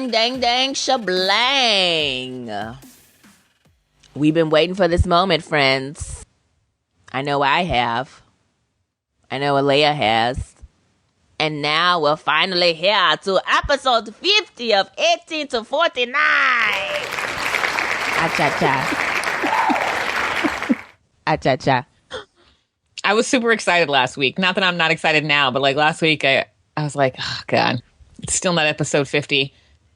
dang, dang, dang, shablang. We've been waiting for this moment, friends. I know I have. I know Alaia has. And now we're finally here to episode 50 of 18 to 49. Cha-cha. Cha-cha. I was super excited last week. Not that I'm not excited now, but like last week, I was like, oh, God, it's still not episode 50.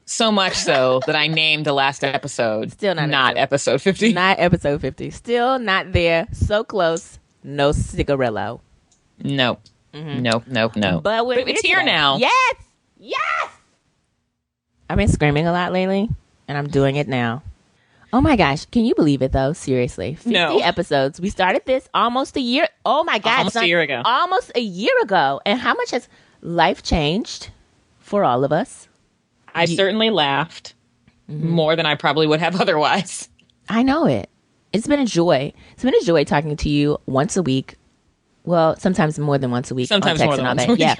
So much so that I named the last episode. Still not episode 50. Not episode 50. Still not there. So close. No cigarillo. Nope. Mm-hmm. Nope. But it's here now. Yes. I've been screaming a lot lately, and I'm doing it now. Oh my gosh. Can you believe it, though? Seriously. 50 episodes. We started this almost a year. Oh my God. Almost a year ago. Almost a year ago. And how much has life changed for all of us? I certainly laughed more than I probably would have otherwise. I know it. It's been a joy. It's been a joy talking to you once a week. Well, sometimes more than once a week. Sometimes more than once a week. Yeah.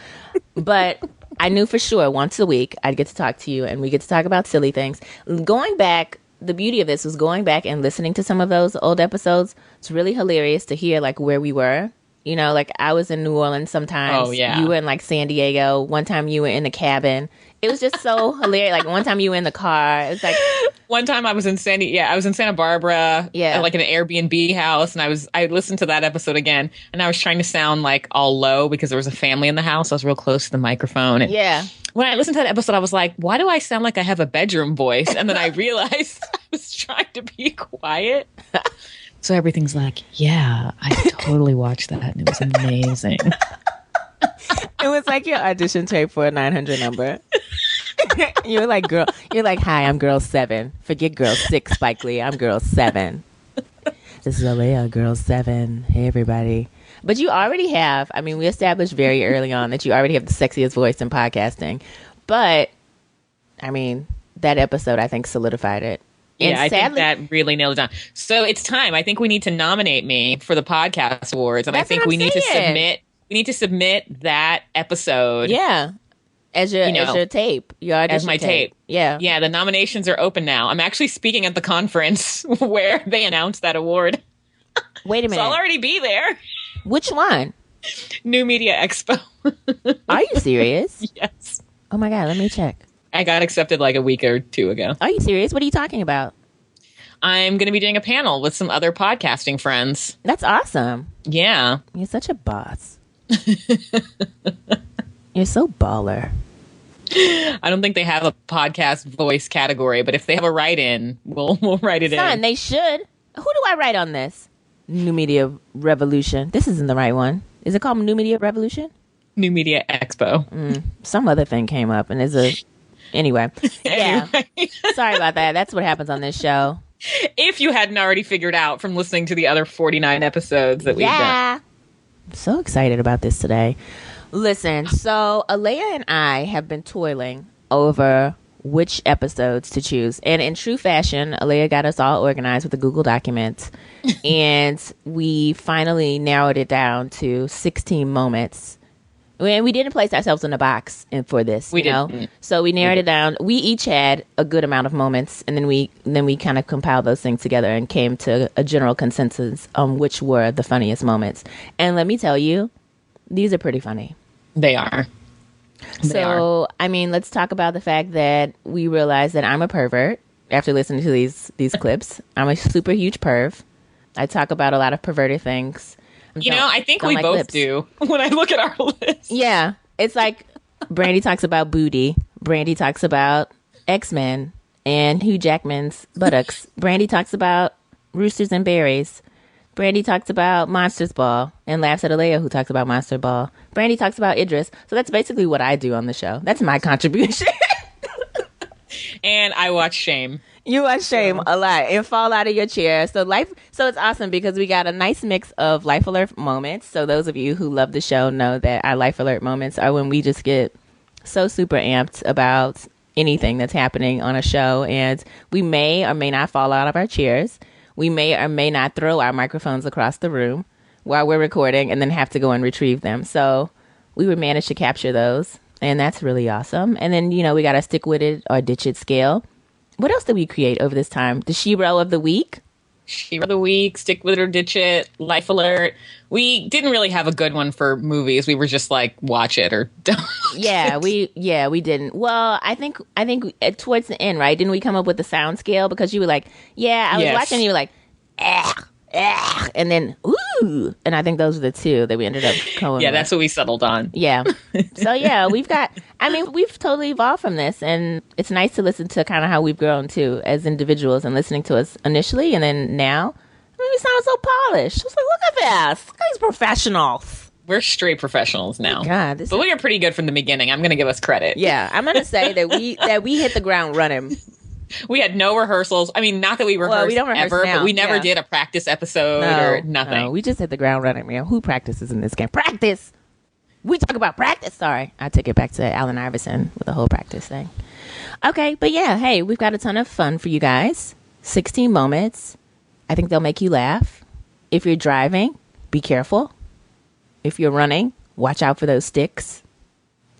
But I knew for sure once a week I'd get to talk to you and we get to talk about silly things. Going back, the beauty of this was going back and listening to some of those old episodes. It's really hilarious to hear like where we were. You know, like I was in New Orleans sometimes. Oh, yeah. You were in like San Diego. One time you were in a cabin. It was just so hilarious. Like one time you were in the car. It's like one time I was in Santa Barbara. Yeah. At like an Airbnb house, and I listened to that episode again, and I was trying to sound like all low because there was a family in the house. I was real close to the microphone. And when I listened to that episode, I was like, why do I sound like I have a bedroom voice? And then I realized I was trying to be quiet. So everything's like, yeah, I totally watched that, and it was amazing. It was like your audition tape for a 900 number. You're like, hi, I'm girl 7. Forget girl 6, Spike Lee. I'm girl 7. This is Alaia, girl 7. Hey, everybody. But you already have, I mean, we established very early on that you already have the sexiest voice in podcasting. But, I mean, that episode, I think, solidified it. Yeah, I think that really nailed it down. So it's time. I think we need to nominate me for the podcast awards, and I think we need to submit. We need to submit that episode. Yeah, as your tape, your audition as my tape. Yeah. The nominations are open now. I'm actually speaking at the conference where they announced that award. Wait a minute, so I'll already be there. Which one? New Media Expo. Are you serious? Yes. Oh my God, let me check. I got accepted like a week or two ago. Are you serious? What are you talking about? I'm going to be doing a panel with some other podcasting friends. That's awesome. Yeah. You're such a boss. You're so baller. I don't think they have a podcast voice category, but if they have a write-in, we'll write it in. They should. Who do I write on this? New Media Revolution. This isn't the right one. Is it called New Media Revolution? New Media Expo. Some other thing came up, and there's a... Anyway. Yeah. Sorry about that. That's what happens on this show. If you hadn't already figured out from listening to the other 49 episodes that we've done. I'm so excited about this today. Listen, so Alaia and I have been toiling over which episodes to choose. And in true fashion, Alaia got us all organized with a Google document. And we finally narrowed it down to 16 moments. And we didn't place ourselves in a box for this, you know? So we narrowed it down. We each had a good amount of moments, and then we kind of compiled those things together and came to a general consensus on which were the funniest moments. And let me tell you, these are pretty funny. They are. So, I mean, let's talk about the fact that we realized that I'm a pervert after listening to these clips. I'm a super huge perv. I talk about a lot of perverted things. I think we both lips. Do when I look at our list. Yeah. It's like Brandi talks about booty. Brandi talks about X-Men and Hugh Jackman's buttocks. Brandi talks about roosters and berries. Brandi talks about Monsters Ball and laughs at Alaia, who talks about Monster Ball. Brandi talks about Idris. So that's basically what I do on the show. That's my contribution. And I watch Shame. You watch Shame a lot and fall out of your chair. So it's awesome because we got a nice mix of life alert moments. So those of you who love the show know that our life alert moments are when we just get so super amped about anything that's happening on a show, and we may or may not fall out of our chairs. We may or may not throw our microphones across the room while we're recording and then have to go and retrieve them. So we would manage to capture those And that's really awesome. And then, we got a stick with it or ditch it scale. What else did we create over this time? The Shero of the week? Shero of the week, stick with it or ditch it, life alert. We didn't really have a good one for movies. We were just like, watch it or don't. We didn't. Well, I think towards the end, right? Didn't we come up with the sound scale? Because you were like, I was watching, and you were like, and then ooh, and I think those are the two that we ended up going with. That's what we settled on. So we've totally evolved from this, and it's nice to listen to kind of how we've grown too as individuals, and listening to us initially and then now. We sound so polished. I was like, look at this, look at these professionals. We're straight professionals now. God, but we are pretty good from the beginning. I'm going to give us credit. I'm going to say that we hit the ground running. We had no rehearsals. I mean, not that we rehearsed we don't rehearse ever, now. but we never did a practice episode or nothing. No, we just hit the ground running, man. Who practices in this game? Practice! We talk about practice. Sorry. I took it back to Allen Iverson with the whole practice thing. Okay, but hey, we've got a ton of fun for you guys. 16 moments. I think they'll make you laugh. If you're driving, be careful. If you're running, watch out for those sticks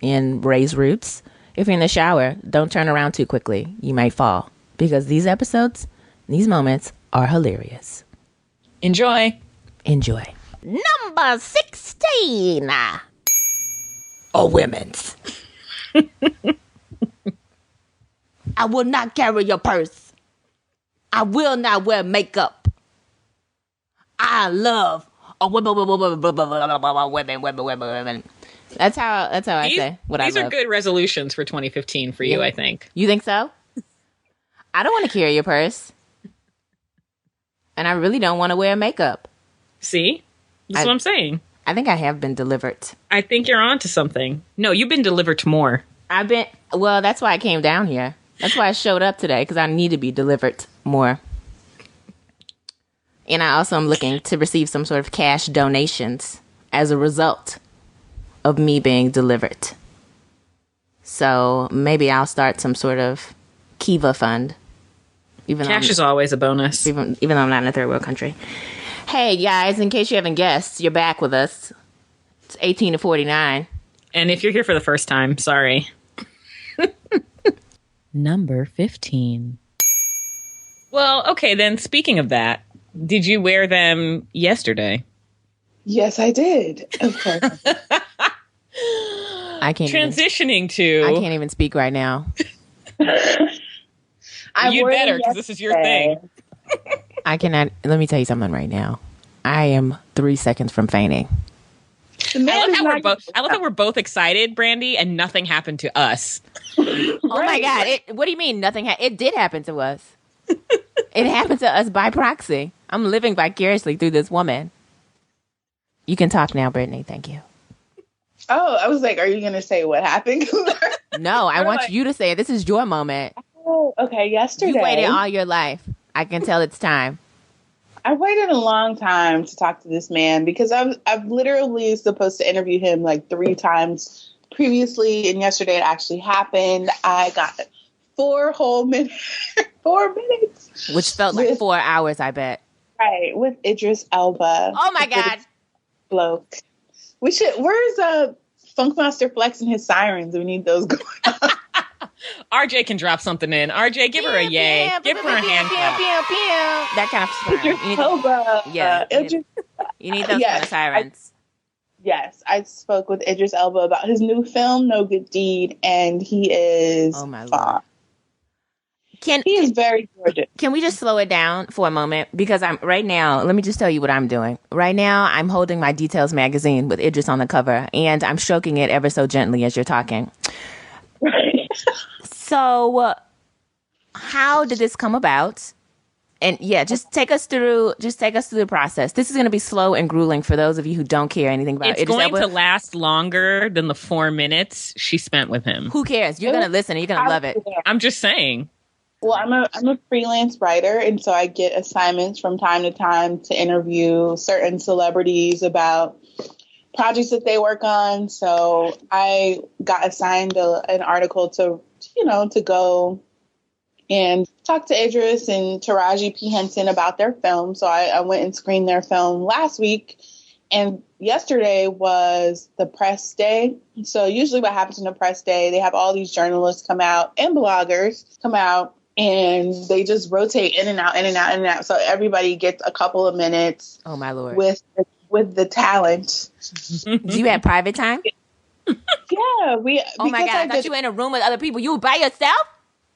and raised roots. If you're in the shower, don't turn around too quickly. You might fall. Because these moments are hilarious. Enjoy. Number 16. A women's. I will not carry your purse. I will not wear makeup. I love women. That's how I say what I love. These are good resolutions for 2015 for you, I think. You think so? I don't want to carry your purse. And I really don't want to wear makeup. See? That's what I'm saying. I think I have been delivered. I think you're onto something. No, you've been delivered to more. Well, that's why I came down here. That's why I showed up today, because I need to be delivered more. And I also am looking to receive some sort of cash donations as a result of me being delivered. So maybe I'll start some sort of Kiva fund. Cash is always a bonus. Even though I'm not in a third world country. Hey, guys, in case you haven't guessed, you're back with us. It's 18 to 49. And if you're here for the first time, sorry. Number 15. Well, okay, then speaking of that, did you wear them yesterday? Yes, I did. Of course. I can't even speak right now. You better, because this is your thing. I cannot. Let me tell you something right now. I am 3 seconds from fainting. I love how we're both excited, Brandi, and nothing happened to us. Oh my God! What do you mean nothing? It did happen to us. It happened to us by proxy. I'm living vicariously through this woman. You can talk now, Brittany. Thank you. Oh, I was like, are you going to say what happened? No, I want you to say it. This is your moment. Oh, okay. Yesterday. You waited all your life. I can tell it's time. I waited a long time to talk to this man because I've literally supposed to interview him like 3 times previously, and yesterday it actually happened. I got 4 whole minutes, 4 minutes, which felt like 4 hours. I bet. Right, with Idris Elba. Oh my God, bloke. Where's Funkmaster Flex and his sirens? We need those going on. RJ can drop something in. RJ, give her a yay. Give her a hand clap. That kind of siren. You need those kind of sirens. Yes, I spoke with Idris Elba about his new film, No Good Deed, and he is Lord. He is very gorgeous. Can we just slow it down for a moment? Because right now, let me just tell you what I'm doing. Right now, I'm holding my Details magazine with Idris on the cover, and I'm stroking it ever so gently as you're talking. Right. So, how did this come about? And just take us through the process. This is going to be slow and grueling for those of you who don't care anything about it. It's going to last longer than the 4 minutes she spent with him. Who cares? You're going to listen. You're going to love it. I'm just saying. Well, I'm a freelance writer, and so I get assignments from time to time to interview certain celebrities about projects that they work on. So I got assigned an article to go and talk to Idris and Taraji P. Henson about their film. So I went and screened their film last week, And yesterday was the press day. So usually what happens in the press day, they have all these journalists come out and bloggers come out, and they just rotate in and out, in and out, in and out. So everybody gets a couple of minutes. Oh, my Lord. With the talent. Do you have private time? Yeah. Oh, my God. I thought you were in a room with other people. You were by yourself?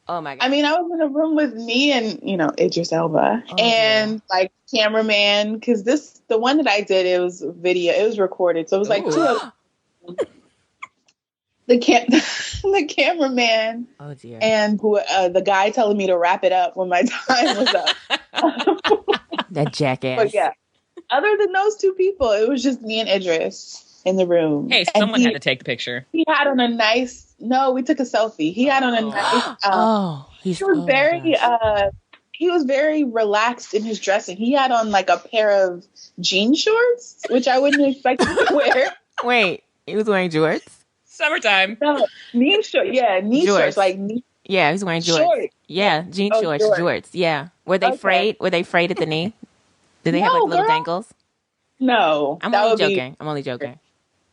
Oh, my God. I mean, I was in a room with me and, Idris Elba and like cameraman, because the one that I did, it was video, it was recorded. So it was like two of the cameraman and the guy telling me to wrap it up when my time was up. That jackass. But yeah, other than those two people, it was just me and Idris in the room. Hey, someone had to take the picture. He had on a nice, we took a selfie. He had on a nice, he was very relaxed in his dressing. He had on like a pair of jean shorts, which I wouldn't expect him to wear. Wait, he was wearing jorts? Summertime. No, knee shorts. Yeah, knee shorts. Yeah, he's wearing jorts. Yeah, jean shorts, jorts. Yeah. Were they frayed? Were they frayed at the knee? Did they have like little dangles? No. I'm only joking.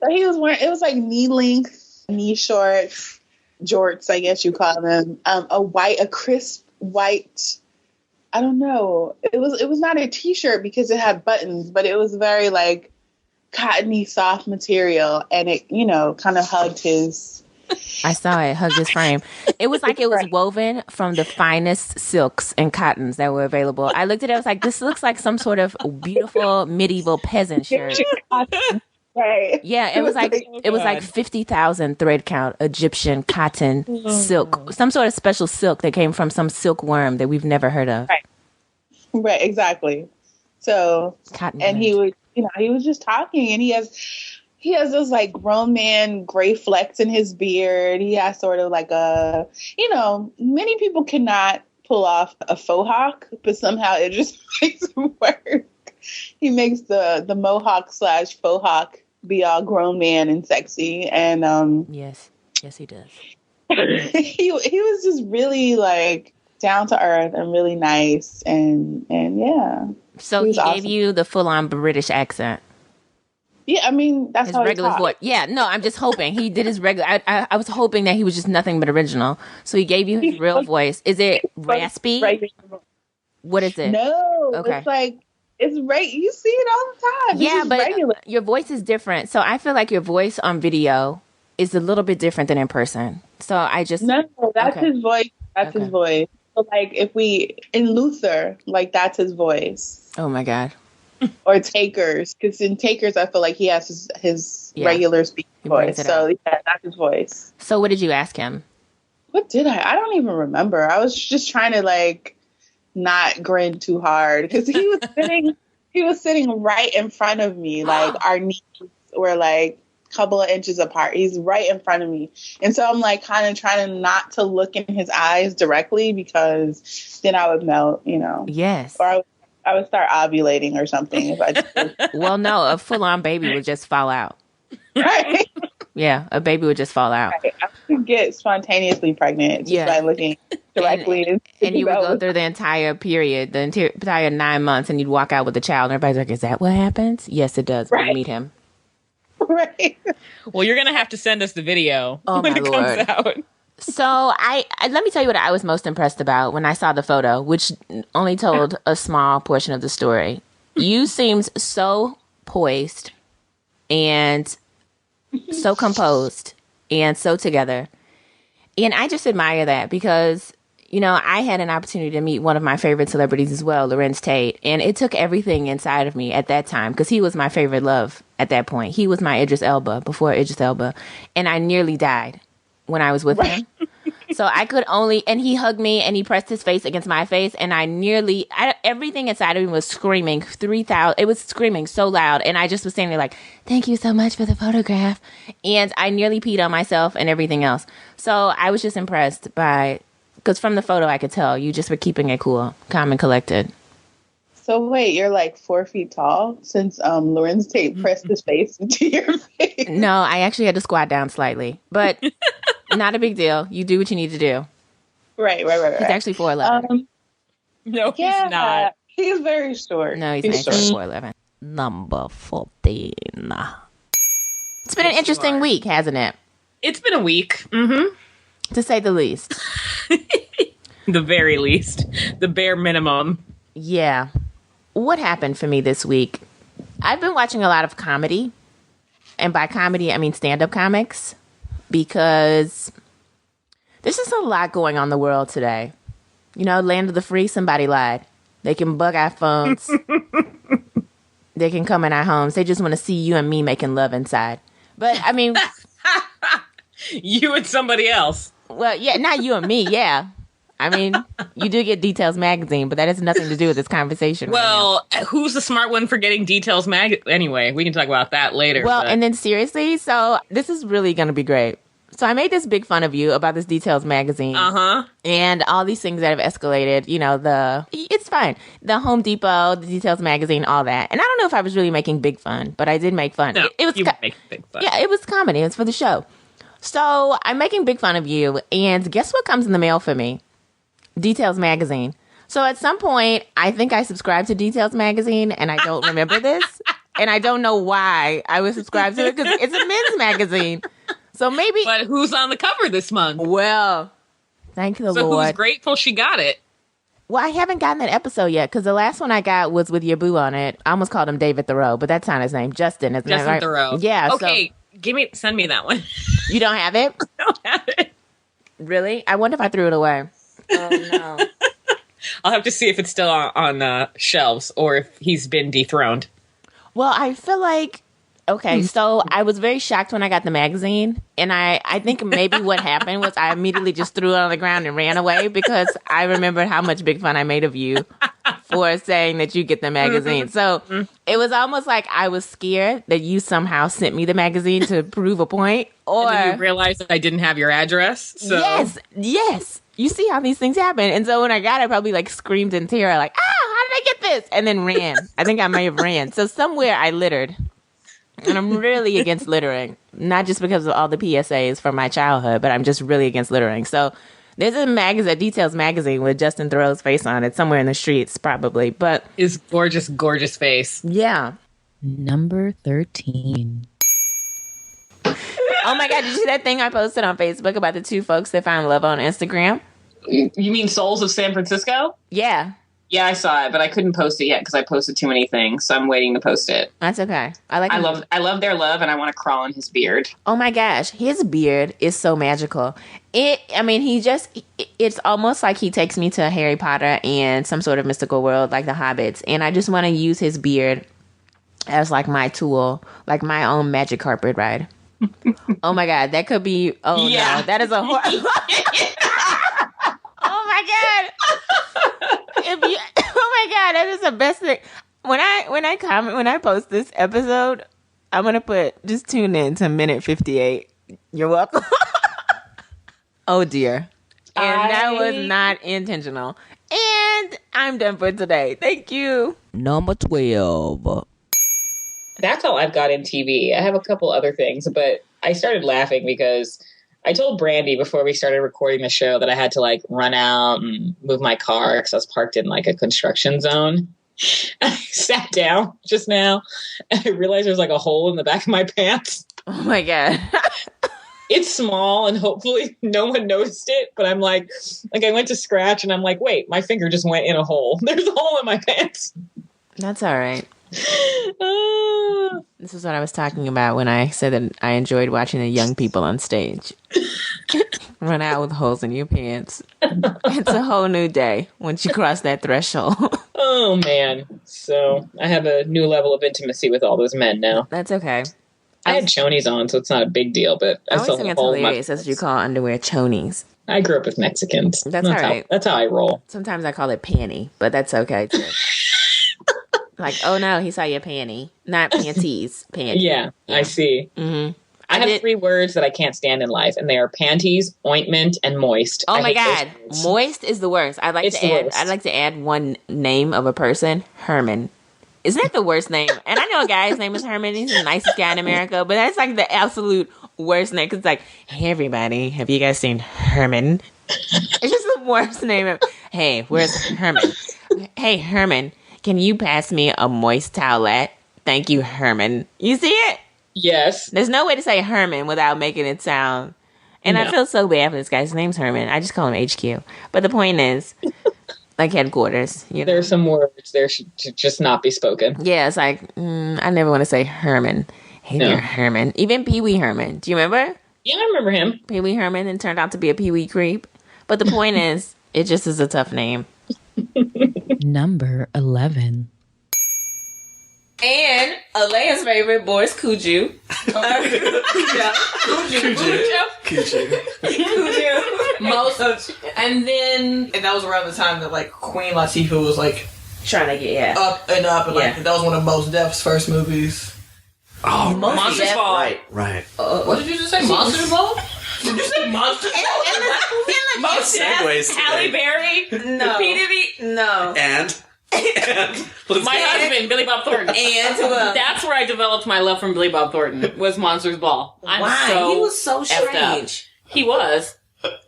So he was wearing, it was like knee length, knee shorts, jorts, I guess you call them. A crisp white, I don't know. It was not a t-shirt because it had buttons, but it was very like cottony, soft material, and it, kind of hugged his. I saw it, hugged his frame. It was like it was woven from the finest silks and cottons that were available. I looked at it, I was like, this looks like some sort of beautiful medieval peasant shirt. Right. Yeah, it was like 50,000 thread count Egyptian cotton silk, some sort of special silk that came from some silkworm that we've never heard of. Right, exactly. So, cotton and he was, he was just talking, and he has those like grown man gray flecks in his beard. He has sort of like a, many people cannot pull off a faux hawk, but somehow it just makes it work. He makes the mohawk / faux hawk be all grown man and sexy. And yes he does. he was just really like down to earth and really nice, and yeah. So he gave you the full on British accent. Yeah, I mean, that's his how regular he voice. Yeah, no, I'm just hoping he did his regular. I was hoping that he was just nothing but original. So he gave you his real voice. Is it raspy? What is it? No, okay. It's like it's right. You see it all the time. Yeah, but your voice is different. So I feel like your voice on video is a little bit different than in person. So I just that's his voice. That's his voice. So like if we in Luther, like that's his voice. Oh my God. Or Takers, because in Takers I feel like he has his regular speaking voice. So yeah, that's his voice. So what did you ask him? What did I don't even remember. I was just trying to like not grin too hard because he was sitting right in front of me. Like our knees were like a couple of inches apart. He's right in front of me. And so I'm like kind of trying not to look in his eyes directly because then I would melt, Yes. Or I would start ovulating or something if I just Well, no, a full-on baby would just fall out. Right. Yeah, a baby would just fall out. Right. I would get spontaneously pregnant just by looking directly. And you would go through the entire period, the entire 9 months, and you'd walk out with the child, and everybody's like, is that what happens? Yes, it does when you meet him. Right. Well, you're going to have to send us the video when it comes out. So I let me tell you what I was most impressed about when I saw the photo, which only told a small portion of the story. You seemed so poised and so composed and so together. And I just admire that because, I had an opportunity to meet one of my favorite celebrities as well, Lorenz Tate. And it took everything inside of me at that time because he was my favorite love at that point. He was my Idris Elba before Idris Elba. And I nearly died when I was with him. So I could only, and he hugged me and he pressed his face against my face and everything inside of me was screaming 3,000. It was screaming so loud. And I just was standing there like, thank you so much for the photograph. And I nearly peed on myself and everything else. So I was just impressed because from the photo I could tell you just were keeping it cool, calm and collected. So wait, you're like 4 feet tall since Lorenz Tate pressed his face into your face? No, I actually had to squat down slightly, but not a big deal. You do what you need to do. Right. He's actually 4'11". No, he's not. He's very short. No, he's not 4'11". number 14. It's been an interesting week, hasn't it? It's been a week. Mm-hmm. To say the least. The very least. The bare minimum. Yeah. What happened for me this week? I've been watching a lot of comedy. And by comedy, I mean stand-up comics. Because there's just a lot going on in the world today. You know, land of the free, somebody lied. They can bug our phones. They can come in our homes. They just want to see you and me making love inside. But, I mean... You and somebody else. Well, yeah, not you and me, yeah. I mean, you do get Details magazine, but that has nothing to do with this conversation. Well, right, who's the smart one for getting Details Anyway, we can talk about that later. Well, and then seriously, so this is really going to be great. So I made this big fun of you about this Details magazine. Uh-huh. And all these things that have escalated, you know, it's fine. The Home Depot, the Details magazine, all that. And I don't know if I was really making big fun, but I did make fun. No, you were making big fun. Yeah, it was comedy. It was for the show. So I'm making big fun of you, and guess what comes in the mail for me? Details magazine. So at some point, I think I subscribed to Details magazine, and I don't remember this, and I don't know why I was subscribed to it, because it's a men's magazine. So maybe... But who's on the cover this month? Well, thank the Lord. So who's grateful she got it? Well, I haven't gotten that episode yet, because the last one I got was with your boo on it. I almost called him David Thoreau, but that's not his name. Justin, isn't Justin it? Right? Thoreau. Yeah. Okay, send me that one. You don't have it? I don't have it. Really? I wonder if I threw it away. Oh, no. I'll have to see if it's still on shelves or if he's been dethroned. Well, I feel like... Okay, so I was very shocked when I got the magazine, and I think maybe what happened was I immediately just threw it on the ground and ran away because I remembered how much big fun I made of you for saying that you get the magazine. So it was almost like I was scared that you somehow sent me the magazine to prove a point. Or and then you realized that I didn't have your address? So. Yes. You see how these things happen. And so when I got it, I probably like screamed in terror, like, how did I get this? And then ran. I think I may have ran. So somewhere I littered. And I'm really against littering, not just because of all the PSAs from my childhood, but I'm just really against littering. So there's a Details magazine with Justin Thoreau's face on it somewhere in the streets, probably. But his gorgeous, gorgeous face. Yeah. Number 13. Oh my God! Did you see that thing I posted on Facebook about the two folks that found love on Instagram? You mean Souls of San Francisco? Yeah. Yeah, I saw it, but I couldn't post it yet because I posted too many things, so I'm waiting to post it. That's okay. I love their love, and I want to crawl in his beard. Oh my gosh, his beard is so magical. It's almost like he takes me to Harry Potter and some sort of mystical world like the Hobbits, and I just want to use his beard as like my tool, like my own magic carpet ride. Oh my God, that could be. Oh yeah. No, that is a. Oh my God. Oh my God, that is the best thing. When I post this episode, I'm gonna just tune in to minute 58. You're welcome. Oh dear. And that was not intentional. And I'm done for today. Thank you. Number 12. That's all I've got in TV. I have a couple other things, but I started laughing because I told Brandi before we started recording the show that I had to like run out and move my car because I was parked in like a construction zone. I sat down just now and I realized there's like a hole in the back of my pants. Oh my God. It's small and hopefully no one noticed it, but I'm like I went to scratch and I'm like, wait, my finger just went in a hole. There's a hole in my pants. That's all right. This is what I was talking about when I said that I enjoyed watching the young people on stage run out with holes in your pants. It's a whole new day once you cross that threshold. Oh man. So I have a new level of intimacy with all those men now. That's okay. I had chonies on, so it's not a big deal, but I always think it's hilarious as you call underwear chonies. I grew up with Mexicans. That's all right. That's how I roll. Sometimes I call it panty, but that's okay too. Like, oh no, he saw your panty. Not panties, panty. Yeah, I see. Mm-hmm. I have 3 words that I can't stand in life, and they are panties, ointment, and moist. Oh my God. Moist is the worst. I'd like to add one name of a person, Herman. Isn't that the worst name? And I know a guy's name is Herman. He's the nicest guy in America, but that's like the absolute worst name. Because it's like, hey everybody, have you guys seen Herman? It's just the worst name. Hey, where's Herman? Hey Herman, can you pass me a moist towelette? Thank you, Herman. You see it? Yes. There's no way to say Herman without making it sound. And I feel so bad for this guy. His name's Herman. I just call him HQ. But the point is, like headquarters. You know? There are some words there should just not be spoken. Yeah, it's like, I never want to say Herman. Hey there, Herman. Even Pee Wee Herman. Do you remember? Yeah, I remember him. Pee Wee Herman, and turned out to be a Pee Wee creep. But the point is, it just is a tough name. Number 11. And Alaia's favorite, Boris Cuju. And that was around the time that like Queen Latifah was like Trying to get up and like that was one of Mos Def's first movies. Oh, Monsters Ball. Right. What did you just say? Monsters Ball? Did you say Monsters Ball? Most segues Halle today. Berry. No. No. And My husband, Billy Bob Thornton. And That's where I developed my love from Billy Bob Thornton, was Monsters Ball. Why? He was so strange. He was.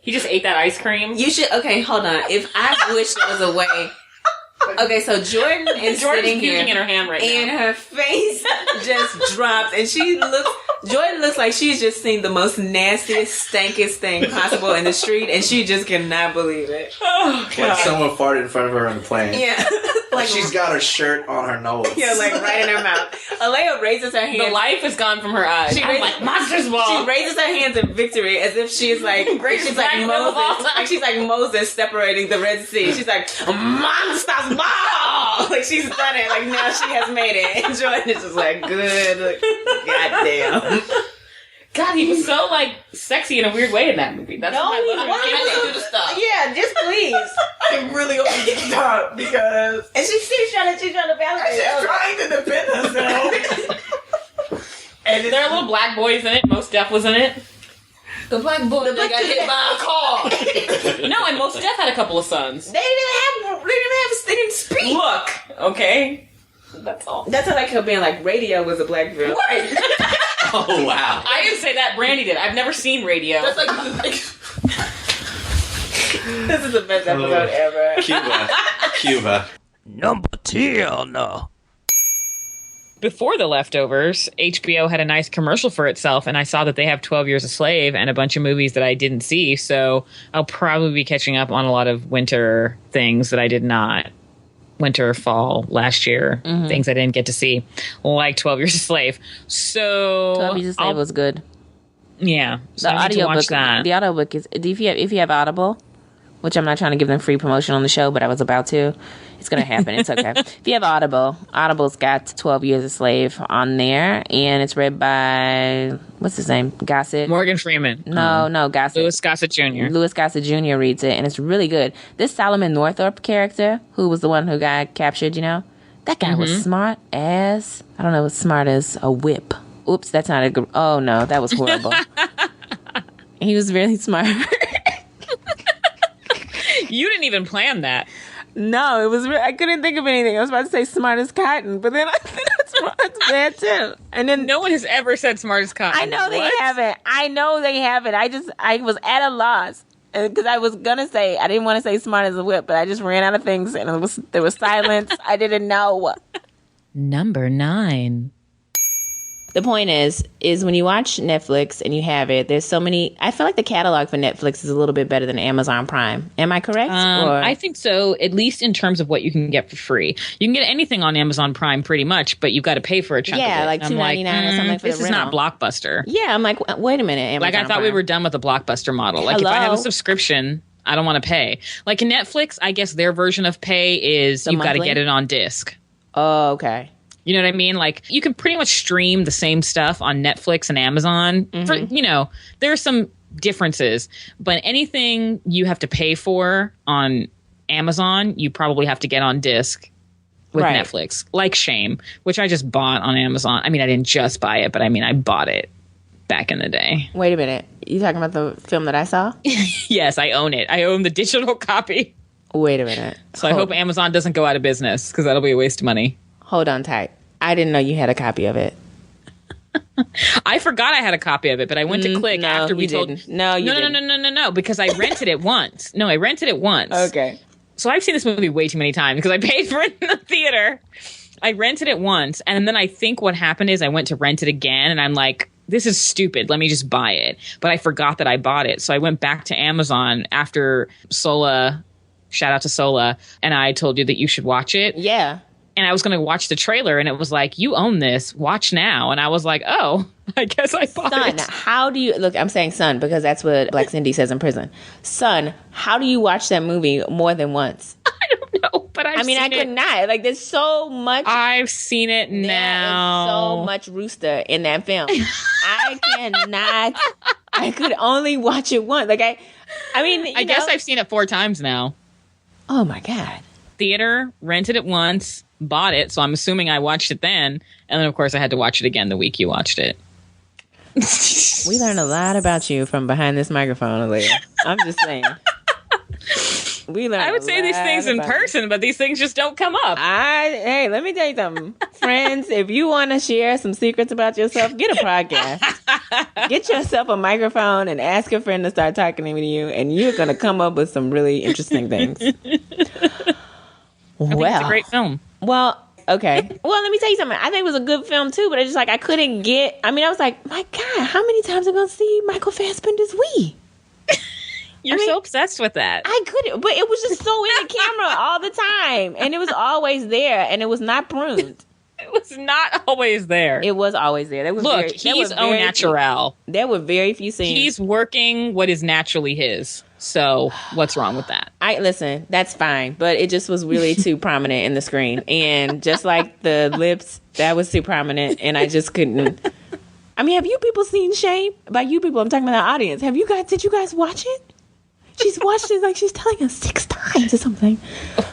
He just ate that ice cream. You should, okay, hold on. If I wish there was a way. Okay, so Jordan is sitting here in her hand right and now. her face just drops, and Jordan looks like she's just seen the most nastiest, stankiest thing possible in the street, and she just cannot believe it. Oh, God. like someone farted in front of her on the plane. Yeah. Like she's got her shirt on her nose. Yeah, like right in her mouth. Alaia raises her hands. The life is gone from her eyes. She raises, like, Monsters Ball. She raises her hands in victory as if she's like she's like Moses. Like she's like Moses separating the Red Sea. She's like, Monsters Ball! Like she's done it. Like now she has made it. And Jordan is just like, good. Goddamn. God, he was so like sexy in a weird way in that movie. That's No, why he I love him. wasn't. Can I do the stuff? Yeah, just please. I really hope you get stopped because And she's trying to validate she's it. trying to defend herself. And there are little black boys in it. Most Def was in it. The black boy that got hit by a car. No, and Most Def had a couple of sons. They didn't speak. Look, okay. That's all. That's like her being like radio was a black film. Right. Oh, wow. I didn't say that. Brandi did. I've never seen radio. That's like This is the best episode ever. Cuba. Number 10. Before The Leftovers, HBO had a nice commercial for itself, and I saw that they have 12 Years a Slave and a bunch of movies that I didn't see, so I'll probably be catching up on a lot of winter things that I did not. Winter, fall, last year, things I didn't get to see, like 12 Years a Slave. So 12 Years a Slave was good. Yeah. So The I need to watch audiobook, that. the audiobook is if you have Audible, which I'm not trying to give them free promotion on the show, but I was about to. It's going to happen. It's okay. If you have Audible's got 12 Years a Slave on there, and it's read by, what's his name? Gossett? Morgan Freeman. No, Gossett. Louis Gossett Jr. Louis Gossett Jr. reads it, and it's really good. This Solomon Northup character, who was the one who got captured, that guy was smart as, I don't know, as smart as a whip. Oops, that's not a good, oh no, that was horrible. He was really smart. You didn't even plan that. No, it was. I couldn't think of anything. I was about to say smart as cotton, but then I think that's bad too. And then No one has ever said smart as cotton. I know they What? haven't. I was at a loss because I was gonna say I didn't want to say smart as a whip, but I just ran out of things, and there was silence. I didn't know. Number 9. The point is when you watch Netflix and you have it, there's so many. I feel like the catalog for Netflix is a little bit better than Amazon Prime. Am I correct? I think so, at least in terms of what you can get for free. You can get anything on Amazon Prime pretty much, but you've got to pay for a chunk of it. Yeah, like I'm $2.99 or something for the This is not Blockbuster. Yeah, I'm like, wait a minute. Amazon Like, I thought we Prime. were done with the Blockbuster model. Like, if I have a subscription, I don't want to pay. Like, in Netflix, I guess their version of pay is you've got to get it on disc. Oh, okay. You know what I mean? Like, you can pretty much stream the same stuff on Netflix and Amazon. For, there are some differences, but anything you have to pay for on Amazon, you probably have to get on disc with Netflix. Like Shame, which I just bought on Amazon. I mean, I didn't just buy it, but I mean, I bought it back in the day. Wait a minute. You talking about the film that I saw? Yes, I own it. I own the digital copy. Wait a minute. So I hope Amazon doesn't go out of business, because that'll be a waste of money. Hold on tight. I didn't know you had a copy of it. I forgot I had a copy of it, but I went to click after we told. Didn't. No, you didn't. No, because I rented it once. No, I rented it once. Okay. So I've seen this movie way too many times because I paid for it in the theater. I rented it once, and then I think what happened is I went to rent it again, and I'm like, this is stupid. Let me just buy it. But I forgot that I bought it. So I went back to Amazon after Sola, shout out to Sola, and I told you that you should watch it. Yeah. And I was going to watch the trailer, and it was like, you own this. Watch now. And I was like, oh, I guess I bought it. Son, how do you... Look, I'm saying son because that's what Black Cindy says in prison. Son, how do you watch that movie more than once? I don't know, but I could not. Like, there's so much... I've seen it now. There's so much rooster in that film. I cannot... I could only watch it once. Like, I guess I've seen it 4 times now. Oh, my God. Theater, rented it once, bought it, so I'm assuming I watched it then, and then, of course, I had to watch it again the week you watched it. We learn a lot about you from behind this microphone, Alaia. I'm just saying. I would say these things in person, but these things just don't come up. Hey, let me tell you something. Friends, if you want to share some secrets about yourself, get a podcast. Get yourself a microphone and ask a friend to start talking to you, and you're going to come up with some really interesting things. I think it's a great film. Well, okay. Well, let me tell you something. I think it was a good film, too, but it's just like I couldn't get... I was like, my God, how many times am I going to see Michael Fassbender's Wii? You're so obsessed with that. I couldn't, but it was just so in the camera all the time. And it was always there, and it was not pruned. It was not always there. It was always there. He's au naturel. There were very few scenes. He's working what is naturally his. So what's wrong with that? Listen, that's fine, but it just was really too prominent in the screen. And just like the lips, that was too prominent, and I just couldn't. Have you people seen Shame? By you people, I'm talking about the audience. Did you guys watch it? She's watched it like she's telling us 6 times or something.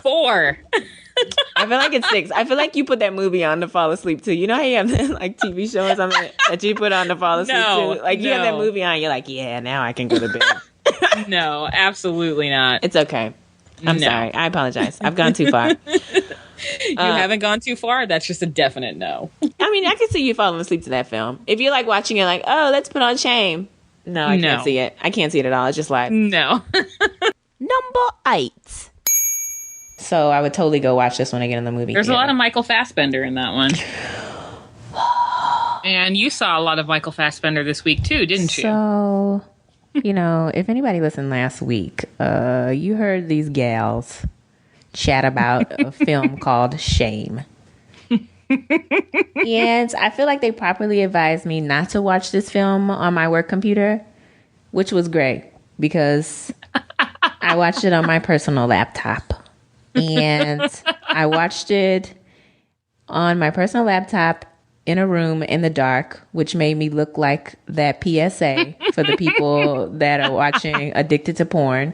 4. I feel like it's 6. I feel like you put that movie on to fall asleep too. You know how you have that like TV show or something that you put on to fall asleep too? Like you have that movie on, you're like, yeah, now I can go to bed. No, absolutely not. It's okay. I'm sorry. I apologize. I've gone too far. You haven't gone too far? That's just a definite no. I can see you falling asleep to that film. If you're like watching it like, oh, let's put on Shame. No, I can't see it. I can't see it at all. It's just like... No. Number 8. So I would totally go watch this one again in the movie. There's a lot of Michael Fassbender in that one. And you saw a lot of Michael Fassbender this week too, didn't you? So, if anybody listened last week, you heard these gals chat about a film called Shame. And I feel like they properly advised me not to watch this film on my work computer, which was great because I watched it on my personal laptop. And I watched it on my personal laptop in a room in the dark, which made me look like that PSA for the people that are watching Addicted to Porn.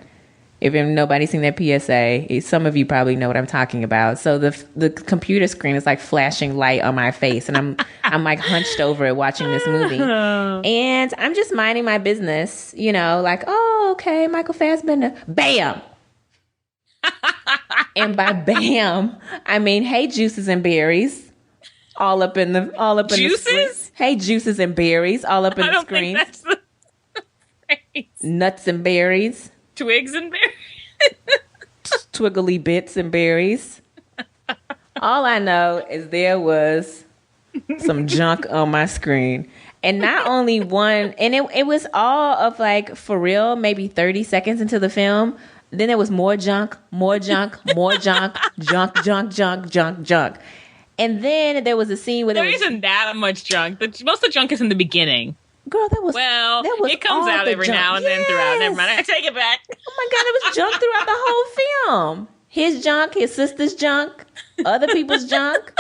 If nobody's seen that PSA, some of you probably know what I'm talking about. So the computer screen is like flashing light on my face, and I'm like hunched over it watching this movie, and I'm just minding my business, like, oh, okay, Michael Fassbender, bam, and by bam, I mean, hey, juices and berries, all up in the juices. The screen. Hey, juices and berries, all up in the screen. Think that's the phrase. Nuts and berries. Twigs and berries. Twiggly bits and berries. All I know is there was some junk on my screen. And not only one, and it was all of like, for real, maybe 30 seconds into the film. Then there was more junk, more junk, more junk, junk. And then there was a scene where there isn't that much junk. Most of the junk is in the beginning. Girl, that was it comes out every now and then throughout. Never mind, I take it back. Oh my God, it was junk throughout the whole film. His junk, his sister's junk, other people's junk.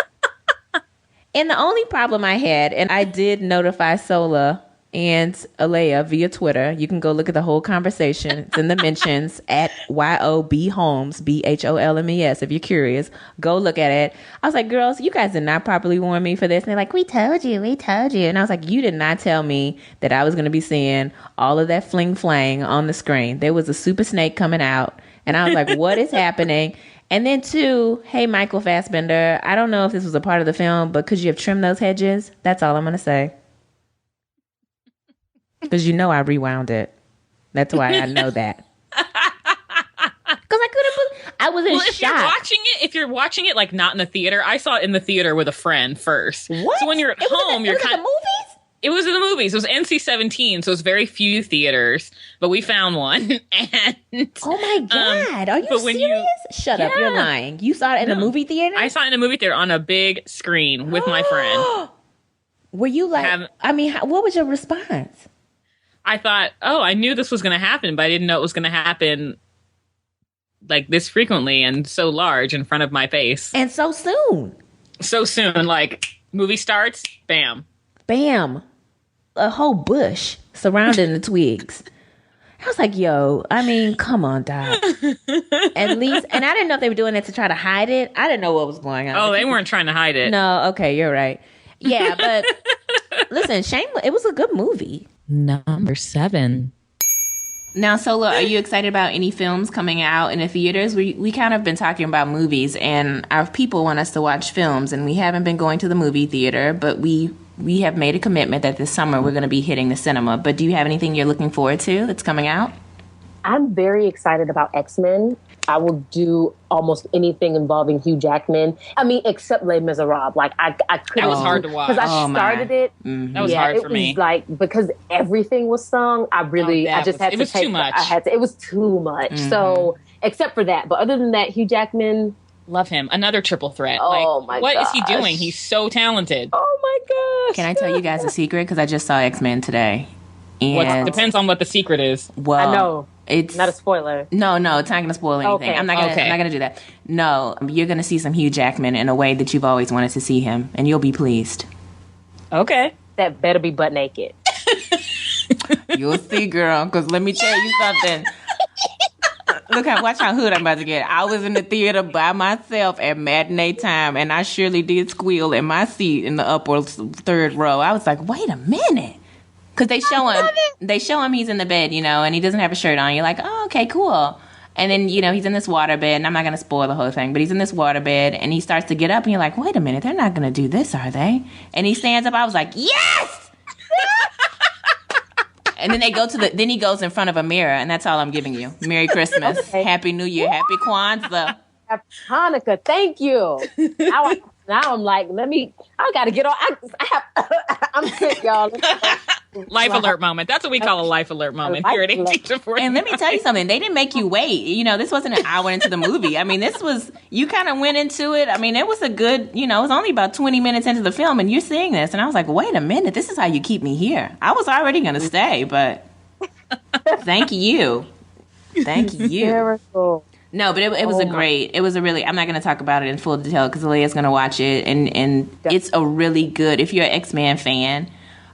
And the only problem I had, and I did notify Sola and Alaia via Twitter. You can go look at the whole conversation. It's in the mentions at YOB Holmes, BHOLMES. If you're curious, go look at it. I was like, girls, you guys did not properly warn me for this. And they're like, we told you. And I was like, you did not tell me that I was going to be seeing all of that fling flang on the screen. There was a super snake coming out. And I was like, what is happening? And then 2, hey, Michael Fassbender, I don't know if this was a part of the film, but could you have trimmed those hedges? That's all I'm going to say. Because I rewound it. That's why I know that. Because I was in shock. If you're watching it like not in the theater, I saw it in the theater with a friend first. What? So when you're at home, you're kind of movies. It was in the movies. It was NC-17, so it was very few theaters, but we found one. And oh my God, are you serious? Shut up, you're lying. You saw it in a movie theater? I saw it in a movie theater on a big screen with my friend. Were you like? What was your response? I thought, I knew this was going to happen, but I didn't know it was going to happen like this frequently and so large in front of my face. And so soon. So soon, like movie starts, bam. Bam. A whole bush surrounding the twigs. I was like, yo, I mean, come on, Doc. At least, and I didn't know if they were doing it to try to hide it. I didn't know what was going on. Oh, they weren't trying to hide it. No, okay, you're right. Yeah, but listen, Shameless, it was a good movie. Number 7. Now, Sola, are you excited about any films coming out in the theaters? We kind of been talking about movies, and our people want us to watch films, and we haven't been going to the movie theater, but we have made a commitment that this summer we're going to be hitting the cinema. But do you have anything you're looking forward to that's coming out? I'm very excited about X-Men. I will do almost anything involving Hugh Jackman. I mean, except Les Miserables. Like, I couldn't. That was hard to watch. Because I started it. Mm-hmm. That was hard for me. It was like, because everything was sung, I just had to take. It was too much. It was too much. Mm-hmm. So, except for that. But other than that, Hugh Jackman. Love him. Another triple threat. Oh, my God. What is he doing? He's so talented. Oh, my gosh. Can I tell you guys a secret? Because I just saw X-Men today. And depends on what the secret is. Well, I know. It's not a spoiler. No, it's not going to spoil anything. Okay. I'm not going to do that. No, you're going to see some Hugh Jackman in a way that you've always wanted to see him, and you'll be pleased. Okay. That better be butt naked. You'll see, girl, because let me tell you something. Watch how hood I'm about to get. I was in the theater by myself at matinee time, and I surely did squeal in my seat in the upper third row. I was like, wait a minute. Because they show him he's in the bed, and he doesn't have a shirt on. You're like, oh, okay, cool. And then, he's in this water bed, and I'm not going to spoil the whole thing, but he's in this water bed, and he starts to get up, and you're like, wait a minute, they're not going to do this, are they? And he stands up. I was like, yes! And then then he goes in front of a mirror, and that's all I'm giving you. Merry Christmas, Happy New Year, Happy Kwanzaa. Happy Hanukkah, thank you. Now I'm like, I got to get on. I'm sick, y'all. Life alert moment. That's what we call a life alert moment here at 18-40. And let me tell you something. They didn't make you wait. This wasn't an hour into the movie. I mean, you kind of went into it. I mean, it was a good, it was only about 20 minutes into the film, and you're seeing this. And I was like, wait a minute. This is how you keep me here. I was already going to stay, but thank you. Thank you. Miracle. No, but it was I'm not going to talk about it in full detail because Alaia's going to watch it. And it's a really good, if you're an X-Men fan,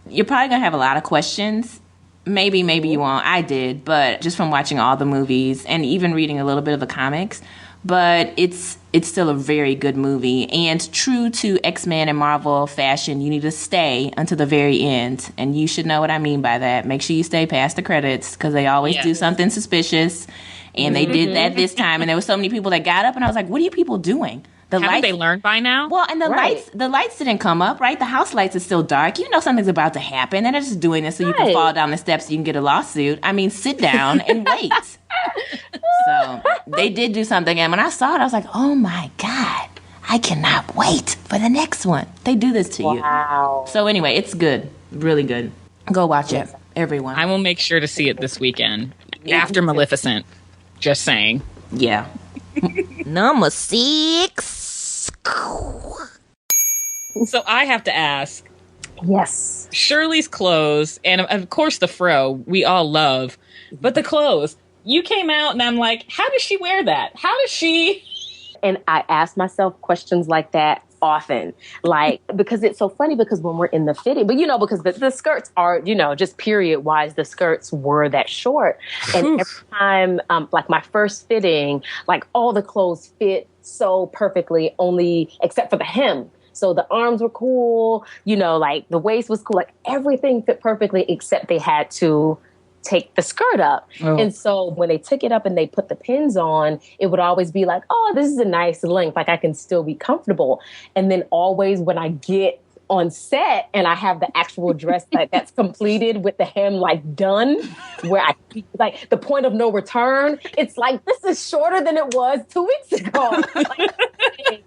you're probably going to have a lot of questions. Maybe you won't. I did, but just from watching all the movies and even reading a little bit of the comics. But it's still a very good movie. And true to X-Men and Marvel fashion, you need to stay until the very end. And you should know what I mean by that. Make sure you stay past the credits because they always do something suspicious. And they did that this time. And there were so many people that got up. And I was like, what are you people doing? Haven't they learned by now? Well, and the lights didn't come up, right? The house lights are still dark. You know something's about to happen. And they're just doing this so you can fall down the steps so you can get a lawsuit. I mean, sit down and wait. So they did do something. And when I saw it, I was like, oh, my God. I cannot wait for the next one. They do this to you. Wow. So anyway, it's good. Really good. Go watch it, everyone. I will make sure to see it this weekend after Maleficent. Just saying. Yeah. Number 6. So I have to ask. Yes. Shirley's clothes, and of course the fro, we all love. But the clothes, you came out and I'm like, how does she wear that? How does she? And I ask myself questions like that often, because it's so funny because when we're in the fitting, but because the skirts are, just period wise, the skirts were that short. And every time, my first fitting, all the clothes fit so perfectly, only except for the hem. So the arms were cool, the waist was cool, everything fit perfectly except they had to take the skirt up. Oh. And so when they took it up and they put the pins on, it would always be like, oh, this is a nice length. I can still be comfortable. And then always when I get on set and I have the actual dress that's completed with the hem like done, where I like the point of no return, it's like, this is shorter than it was 2 weeks ago.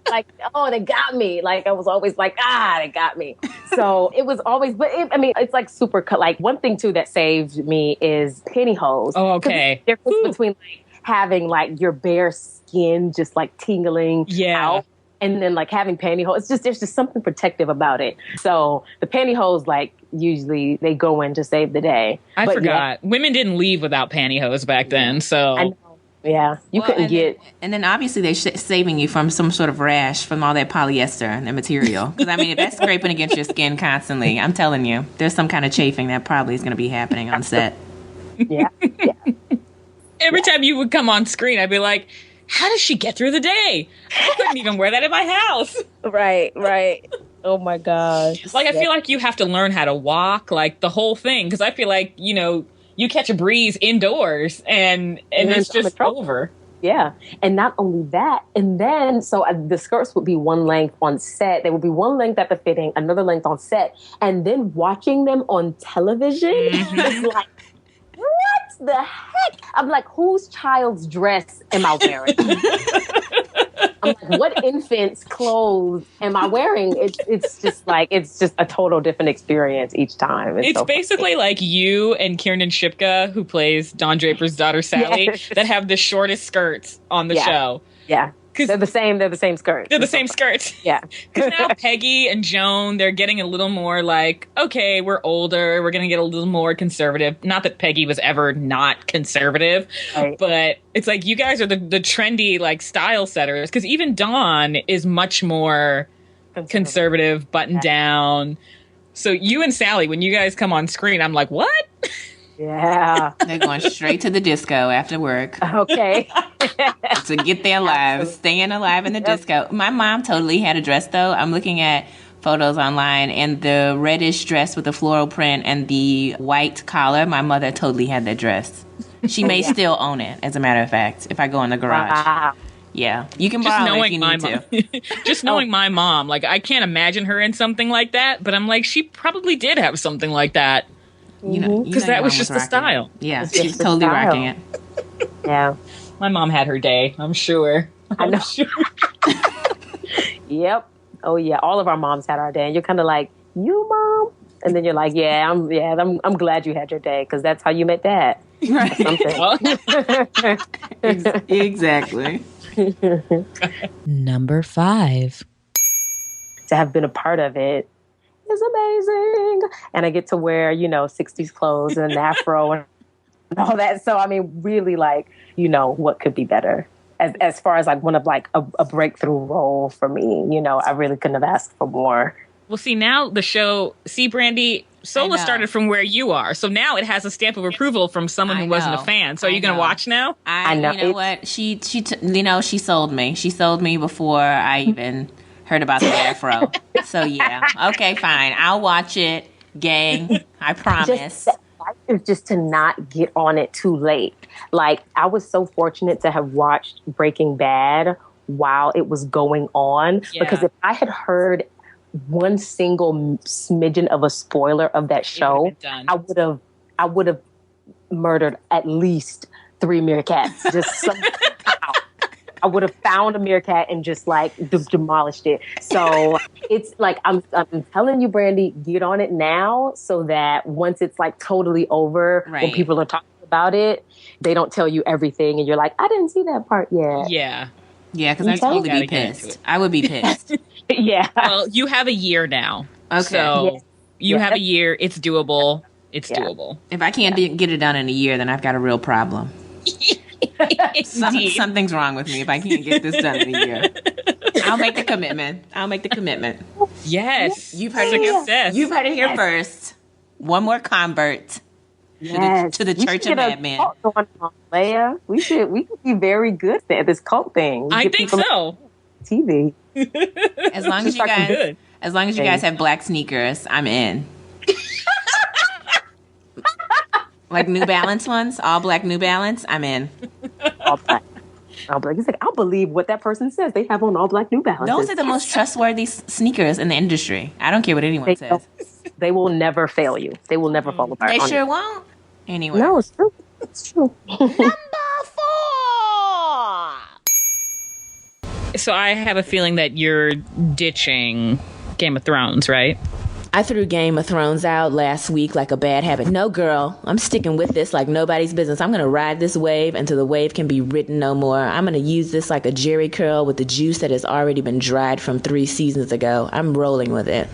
Like, oh, they got me. Like, I was always like, they got me. So it was always, but it's like super cut. Like, one thing too that saved me is pantyhose. Oh, okay. There's a difference between like having like your bare skin just like tingling out, and then like having pantyhose. There's just something protective about it. So the pantyhose, like, usually they go in to save the day. I forgot. Women didn't leave without pantyhose back then. So I know. Yeah, you couldn't get. And then obviously they're saving you from some sort of rash from all that polyester and the material. Because I mean, if that's scraping against your skin constantly, I'm telling you, there's some kind of chafing that probably is going to be happening on set. Yeah. Every time you would come on screen, I'd be like, how does she get through the day? I couldn't even wear that in my house. Right. Oh my gosh. Like, I feel like you have to learn how to walk, like the whole thing. Because I feel like, you catch a breeze indoors and it's just over. Yeah. And not only that, and then, so the skirts would be one length on set. They would be one length at the fitting, another length on set. And then watching them on television is like, what the heck? I'm like, whose child's dress am I wearing? I'm like, what infant's clothes am I wearing? It's just a total different experience each time. It's so basically like you and Kiernan Shipka, who plays Don Draper's daughter Sally, that have the shortest skirts on the show. Yeah. They're the same skirts. They're the same skirts. Yeah. Because now Peggy and Joan, they're getting a little more like, okay, we're older. We're going to get a little more conservative. Not that Peggy was ever not conservative, but it's like you guys are the trendy like style setters. Because even Dawn is much more conservative, buttoned down. So you and Sally, when you guys come on screen, I'm like, what? Yeah. They're going straight to the disco after work. Okay. To get their lives, staying alive in the disco. My mom totally had a dress, though. I'm looking at photos online, and the reddish dress with the floral print and the white collar, my mother totally had that dress. She may still own it, as a matter of fact, if I go in the garage. Wow. Yeah. You can borrow it if you need to. Just knowing my mom, like, I can't imagine her in something like that, but I'm like, she probably did have something like that. Because that was just the style. Yeah, she's totally rocking it. Yeah. My mom had her day, I'm sure. I know. Yep. Oh yeah, all of our moms had our day, and you're kind of like, you mom, and then you're like, I'm glad you had your day because that's how you met Dad. Right. Exactly. Number 5. To have been a part of it is amazing, and I get to wear 60s clothes and an afro and all that. So I mean, really, like, what could be better as far as like one of like a breakthrough role for me. I really couldn't have asked for more. Well, see, now the show, Brandi, Sola started from where you are, so now it has a stamp of approval from someone who wasn't a fan. So are you going to watch now? I know. You know what? She she sold me. She sold me before I even heard about the afro. So yeah, okay, fine. I'll watch it, gang. I promise. Just to not get on it too late. Like, I was so fortunate to have watched Breaking Bad while it was going on, because if I had heard one single smidgen of a spoiler of that show, I would have murdered at least 3 meerkats. Just somehow. I would have found a meerkat and just like demolished it. So it's like, I'm telling you, Brandi, get on it now so that once it's like totally over, when people are talking about it, they don't tell you everything and you're like, I didn't see that part yet. Yeah. Yeah, because I'd totally be pissed. I would be pissed. Yeah. Well, you have a year now. Okay. So you have a year. It's doable. It's doable. If I can't get it done in a year, then I've got a real problem. Something's wrong with me if I can't get this done in a year. I'll make the commitment. Yes. You've heard it here first. One more convert to the Church of Madmen. Leia, we could be very good at this cult thing. I think so. TV. As long as you guys have black sneakers, I'm in. Like New Balance ones, all black New Balance, I'm in. All black. He's like, I'll believe what that person says. They have on all black New Balances. Those are the most trustworthy sneakers in the industry. I don't care what anyone says. They will never fail you. They will never fall apart. They sure won't. Anyway. No, it's true. It's true. Number 4. So I have a feeling that you're ditching Game of Thrones, right? I threw Game of Thrones out last week like a bad habit. No, girl, I'm sticking with this like nobody's business. I'm going to ride this wave until the wave can be ridden no more. I'm going to use this like a jerry curl with the juice that has already been dried from 3 seasons ago. I'm rolling with it.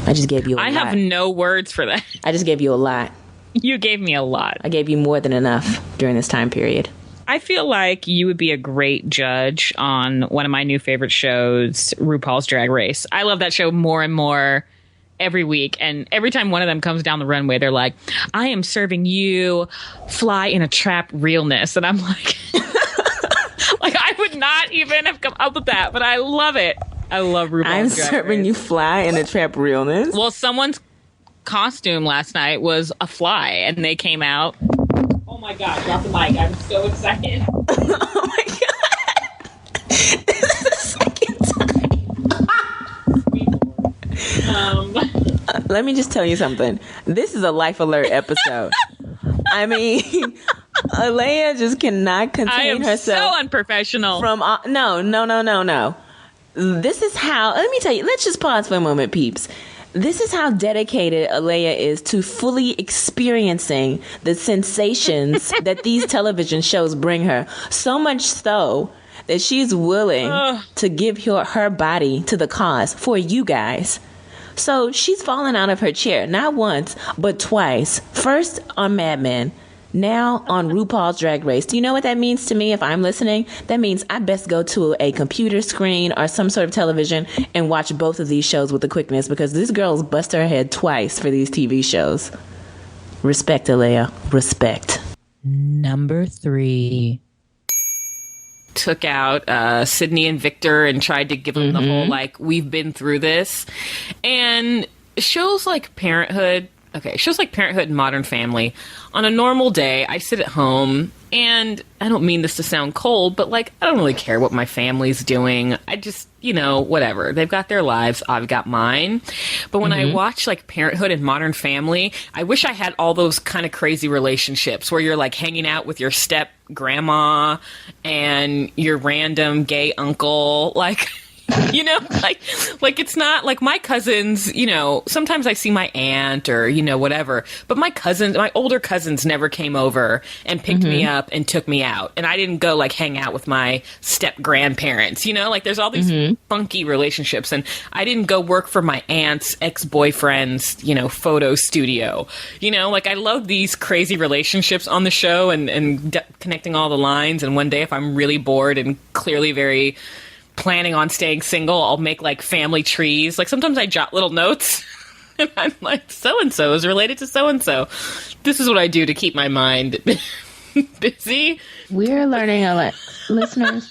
I just gave you a lot. I have no words for that. I just gave you a lot. You gave me a lot. I gave you more than enough during this time period. I feel like you would be a great judge on one of my new favorite shows, RuPaul's Drag Race. I love that show more and more every week. And every time one of them comes down the runway, they're like, I am serving you fly in a trap realness. And I'm like, like I would not even have come up with that, but I love it. I love RuPaul's I'm Drag serving Race. you fly in a trap realness. Well, someone's costume last night was a fly, and they came out. Oh my God, drop the mic. I'm so excited. Oh my God. This is the second time. Let me just tell you something. This is a Life Alert episode. I mean, Alaia just cannot contain herself. So unprofessional. From no. This is how. Let me tell you. Let's just pause for a moment, peeps. This is how dedicated Alaia is to fully experiencing the sensations that these television shows bring her. So much so that she's willing to give her body to the cause for you guys. So she's fallen out of her chair, not once, but twice. First on Mad Men, now on RuPaul's Drag Race. Do you know what that means to me if I'm listening? That means I best go to a computer screen or some sort of television and watch both of these shows with the quickness, because this girl's bust her head twice for these TV shows. Respect, Alaia. Respect. Number 3. Took out Sydney and Victor and tried to give them the whole, like, we've been through this. And shows like Parenthood and Modern Family, on a normal day, I sit at home, and I don't mean this to sound cold, but, like, I don't really care what my family's doing. I just, whatever. They've got their lives. I've got mine. But when I watch, like, Parenthood and Modern Family, I wish I had all those kind of crazy relationships where you're, like, hanging out with your step grandma and your random gay uncle, like... like it's not like my cousins, sometimes I see my aunt or, whatever, but my older cousins never came over and picked me up and took me out. And I didn't go like hang out with my step grandparents, like there's all these funky relationships. And I didn't go work for my aunt's ex-boyfriend's, photo studio, like I love these crazy relationships on the show and connecting all the lines. And one day if I'm really bored and clearly very planning on staying single, I'll make like family trees. Like sometimes I jot little notes and I'm like, so-and-so is related to so-and-so. This is what I do to keep my mind busy. We're learning a lot. Listeners,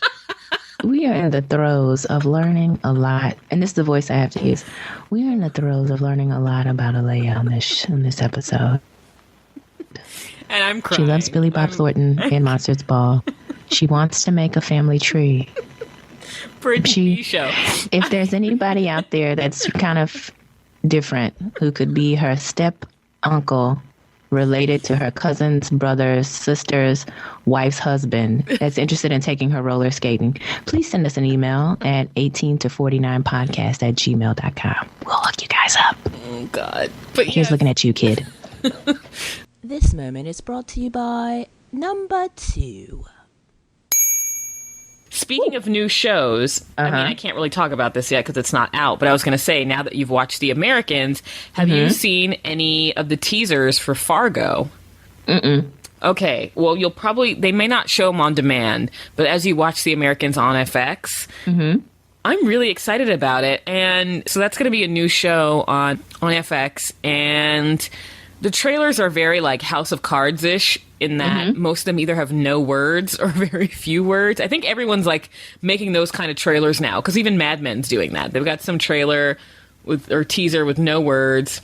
we are in the throes of learning a lot. And this is the voice I have to use. We are in the throes of learning a lot about Alaia on this episode. And I'm crying. She loves Billy Bob Thornton and Monsters Ball. She wants to make a family tree. For a TV show. If there's anybody out there that's kind of different, who could be her step uncle related to her cousin's brother's sister's wife's husband, that's interested in taking her roller skating, please send us an email at 18to49podcast@gmail.com. We'll hook you guys up. Oh, God. But here's looking at you, kid. This moment is brought to you by Number 2. Speaking of new shows, I mean, I can't really talk about this yet because it's not out, but I was going to say, now that you've watched The Americans, have you seen any of the teasers for Fargo? Okay, well, they may not show them on demand, but as you watch The Americans on FX, I'm really excited about it. And so that's going to be a new show on FX, and the trailers are very like House of Cards-ish in that most of them either have no words or very few words. I think everyone's like making those kind of trailers now, because even Mad Men's doing that. They've got some trailer or teaser with no words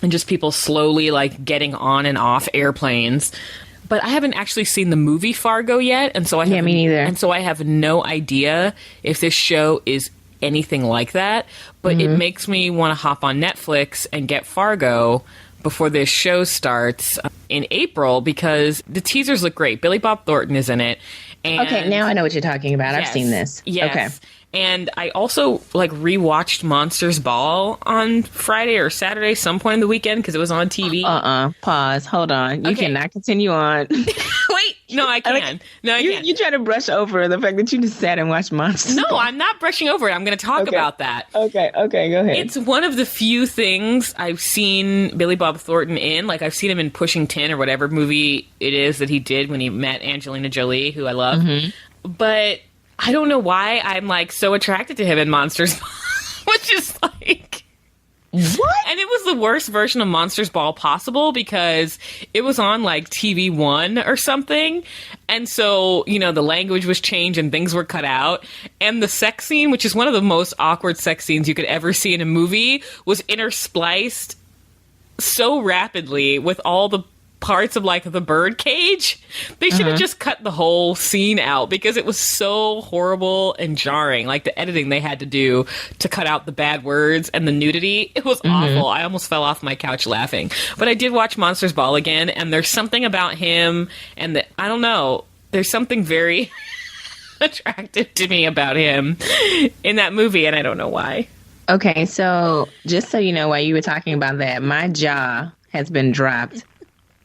and just people slowly like getting on and off airplanes. but I haven't actually seen the movie Fargo yet, and so me neither. And so I have no idea if this show is anything like that. But it makes me want to hop on Netflix and get Fargo before this show starts in April, because the teasers look great. Billy Bob Thornton is in it. And okay, now I know what you're talking about. yes, I've seen this. Yes. Okay. And I also rewatched Monsters Ball on Friday or Saturday, some point in the weekend, because it was on TV. Pause. Hold on. You cannot continue on. Wait. No, I can. You try to brush over the fact that you just sat and watched Monsters No, Ball. I'm not brushing over it. I'm going to talk about that. Okay, go ahead. It's one of the few things I've seen Billy Bob Thornton in. I've seen him in Pushing 10 or whatever movie it is that he did when he met Angelina Jolie, who I love. But I don't know why I'm so attracted to him in Monsters Ball, which is what? And it was the worst version of Monsters Ball possible, because it was on TV One or something. And so, the language was changed and things were cut out. And the sex scene, which is one of the most awkward sex scenes you could ever see in a movie, was interspliced so rapidly with all the parts of the bird cage. They should have just cut the whole scene out, because it was so horrible and jarring. The editing they had to do to cut out the bad words and the nudity, it was awful. I almost fell off my couch laughing. But I did watch Monsters Ball again, and there's something about him, and I don't know, there's something very attractive to me about him in that movie, and I don't know why. Okay, so just so you know, while you were talking about that, my jaw has been dropped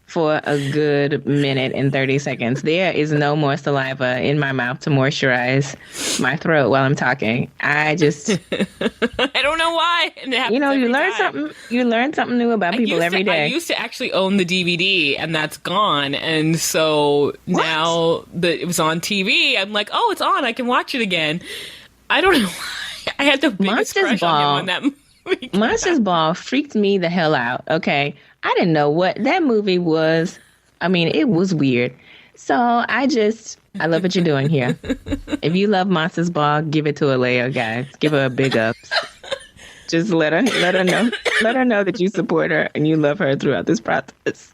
for a good minute and 30 seconds. There is no more saliva in my mouth to moisturize my throat while I'm talking. I just I don't know why. You learn something new about people every day. I used to actually own the DVD, and that's gone. And so now that it was on TV, I'm like, oh, it's on. I can watch it again. I don't know why. I had the biggest crush on him on that movie. Monsters Ball freaked me the hell out. Okay. I didn't know what that movie was. I mean, it was weird. So I love what you're doing here. If you love Monsters Ball, give it to Alaia, guys. Give her a big up. Just let her know. Let her know that you support her and you love her throughout this process.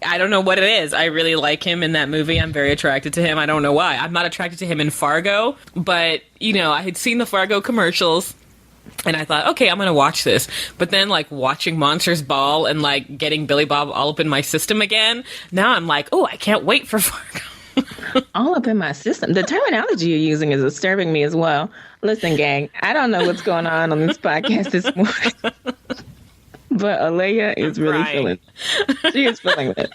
I don't know what it is. I really like him in that movie. I'm very attracted to him. I don't know why. I'm not attracted to him in Fargo, but I had seen the Fargo commercials. And I thought, okay, I'm going to watch this. But then, watching Monsters Ball and, getting Billy Bob all up in my system again, now I'm like, oh, I can't wait for Fargo. All up in my system. The terminology you're using is disturbing me as well. Listen, gang, I don't know what's going on this podcast this morning. But Alaia is really feeling it. She is feeling it.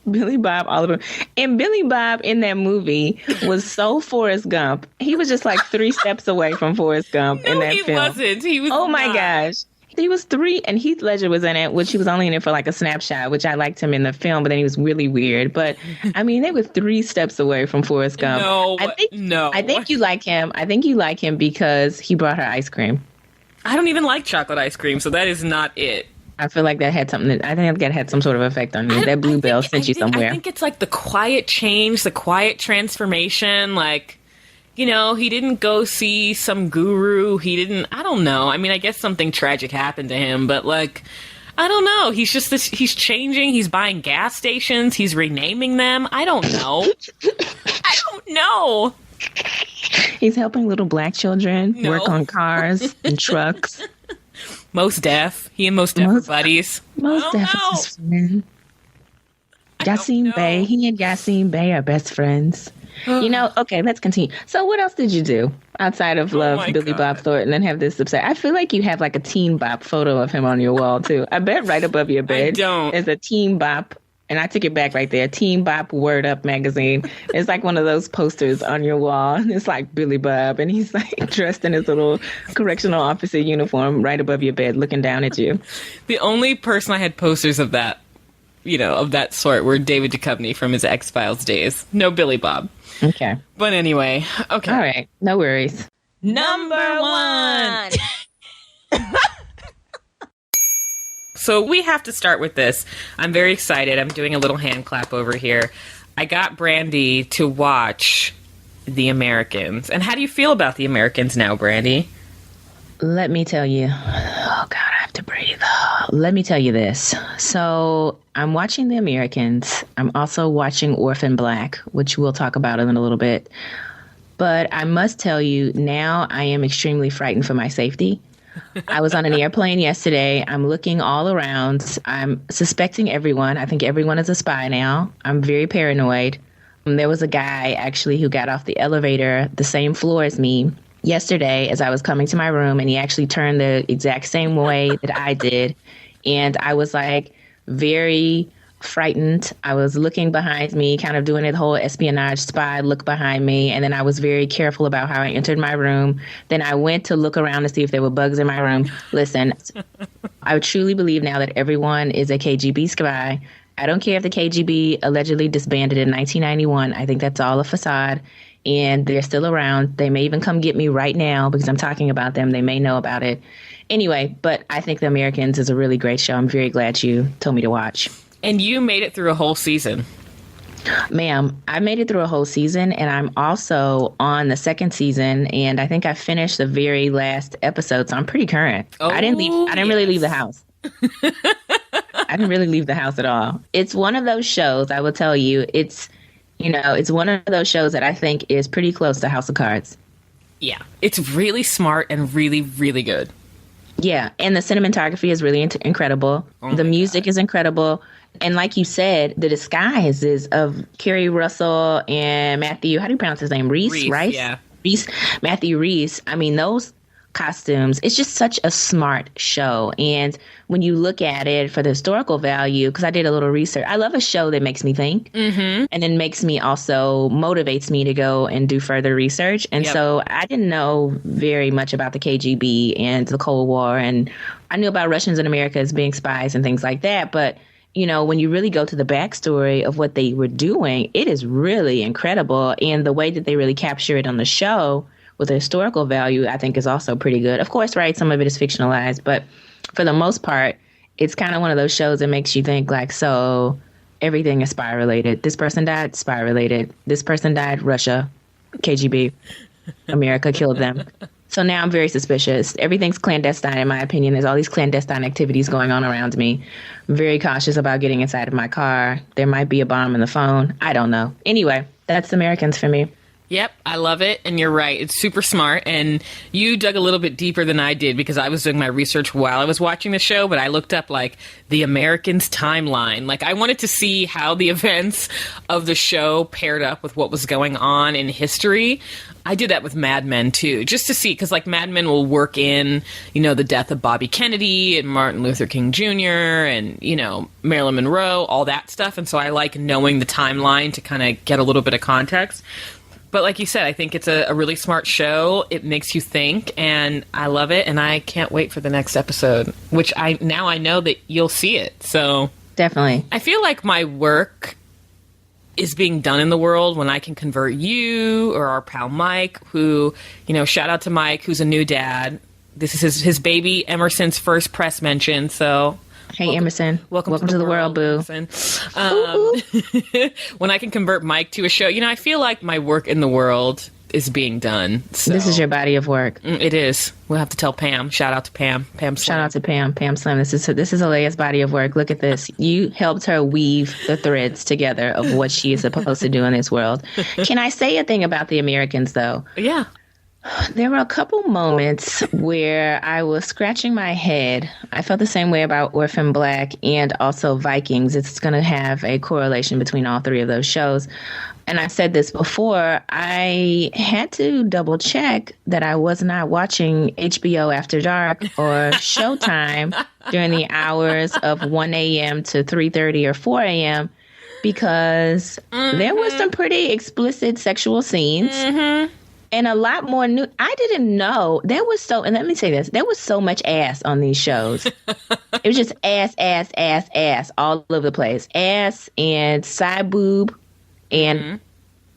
Billy Bob Oliver. And Billy Bob in that movie was so Forrest Gump. He was just 3 steps away from Forrest Gump in that film. No, he wasn't. He was Oh, my gosh. He was 3, and Heath Ledger was in it, which he was only in it for a snapshot, which I liked him in the film, but then he was really weird. But, I mean, they were 3 steps away from Forrest Gump. I think you like him. I think you like him because he brought her ice cream. I don't even like chocolate ice cream, so that is not it. I feel like that had something. I think that had some sort of effect on you. That bluebell sent you somewhere. I think it's the quiet change, the quiet transformation. He didn't go see some guru. He didn't. I don't know. I mean, I guess something tragic happened to him, but I don't know. He's just this. He's changing. He's buying gas stations. He's renaming them. I don't know. I don't know. He's helping little black children work on cars and trucks. Mos Def. He and Mos Def are buddies. Mos Def is his friend. Yassine Bey. He and Yassine Bey are best friends. Okay, let's continue. So what else did you do outside of love Billy Bob Thornton and have this upset? I feel like you have a Teen Bop photo of him on your wall, too. I bet right above your bed is a Teen Bop. And I took it back right there. Teen Bop Word Up magazine. It's one of those posters on your wall. It's Billy Bob. And he's dressed in his little correctional officer uniform right above your bed looking down at you. The only person I had posters of that, of that sort were David Duchovny from his X-Files days. No Billy Bob. Okay. But anyway. Okay. All right. No worries. Number 1. So we have to start with this. I'm very excited. I'm doing a little hand clap over here. I got Brandi to watch The Americans. And how do you feel about The Americans now, Brandi? Let me tell you. Oh, God, I have to breathe. Let me tell you this. So I'm watching The Americans. I'm also watching Orphan Black, which we'll talk about in a little bit. But I must tell you, now I am extremely frightened for my safety. I was on an airplane yesterday. I'm looking all around. I'm suspecting everyone. I think everyone is a spy now. I'm very paranoid. There was a guy actually who got off the elevator the same floor as me yesterday as I was coming to my room, and he actually turned the exact same way that I did. And I was like very frightened. I was looking behind me, kind of doing the whole espionage spy look behind me. And then I was very careful about how I entered my room. Then I went to look around to see if there were bugs in my room. Listen, I truly believe now that everyone is a KGB spy. I don't care if the KGB allegedly disbanded in 1991. I think that's all a facade. And they're still around. They may even come get me right now because I'm talking about them. They may know about it. Anyway, but I think The Americans is a really great show. I'm very glad you told me to watch. And you made it through a whole season. Ma'am, I made it through a whole season, and I'm also on the second season, and I think I finished the very last episode, so I'm pretty current. Oh, I didn't really leave the house. I didn't really leave the house at all. It's one of those shows, I will tell you, it's one of those shows that I think is pretty close to House of Cards. Yeah. It's really smart and really, really good. Yeah. And the cinematography is really incredible. The music is incredible. And like you said, the disguises of Kerry Russell and Matthew, how do you pronounce his name? Reese, right? Yeah. Matthew Reese. I mean, those costumes, it's just such a smart show. And when you look at it for the historical value, because I did a little research, I love a show that makes me think and then makes me also motivates me to go and do further research. And so I didn't know very much about the KGB and the Cold War. And I knew about Russians in America as being spies and things like that. But, when you really go to the backstory of what they were doing, it is really incredible. And the way that they really capture it on the show with a historical value, I think is also pretty good. Of course, right, some of it is fictionalized, but for the most part, it's kind of one of those shows that makes you think like, so everything is spy related. This person died, spy related. This person died, Russia, KGB, America killed them. So now I'm very suspicious. Everything's clandestine, in my opinion. There's all these clandestine activities going on around me. I'm very cautious about getting inside of my car. There might be a bomb in the phone. I don't know. Anyway, that's Americans for me. Yep, I love it. And you're right. It's super smart. And you dug a little bit deeper than I did because I was doing my research while I was watching the show. But I looked up like the Americans timeline. Like I wanted to see how the events of the show paired up with what was going on in history. I did that with Mad Men, too, just to see, because like Mad Men will work in, the death of Bobby Kennedy and Martin Luther King Jr. and, Marilyn Monroe, all that stuff. And so I like knowing the timeline to kind of get a little bit of context. But like you said, I think it's a really smart show. It makes you think, and I love it. And I can't wait for the next episode, which I know that you'll see it. So definitely. I feel like my work is being done in the world when I can convert you or our pal Mike, who, shout out to Mike, who's a new dad. This is his baby Emerson's first press mention. So hey, Emerson. Welcome to the world, boo. When I can convert Mike to a show, I feel like my work in the world is being done. So. This is your body of work. It is. We'll have to tell Pam. Shout out to Pam. Pam Slim. Shout out to Pam. Pam Slim. This is Alaia's body of work. Look at this. You helped her weave the threads together of what she is supposed to do in this world. Can I say a thing about the Americans, though? Yeah. There were a couple moments where I was scratching my head. I felt the same way about Orphan Black and also Vikings. It's going to have a correlation between all three of those shows. And I said this before, I had to double check that I was not watching HBO After Dark or Showtime during the hours of 1 a.m. to 3:30 or 4 a.m. because there was some pretty explicit sexual scenes. And a lot more new. I didn't know there was and let me say this, there was so much ass on these shows. It was just ass all over the place. Ass and side boob and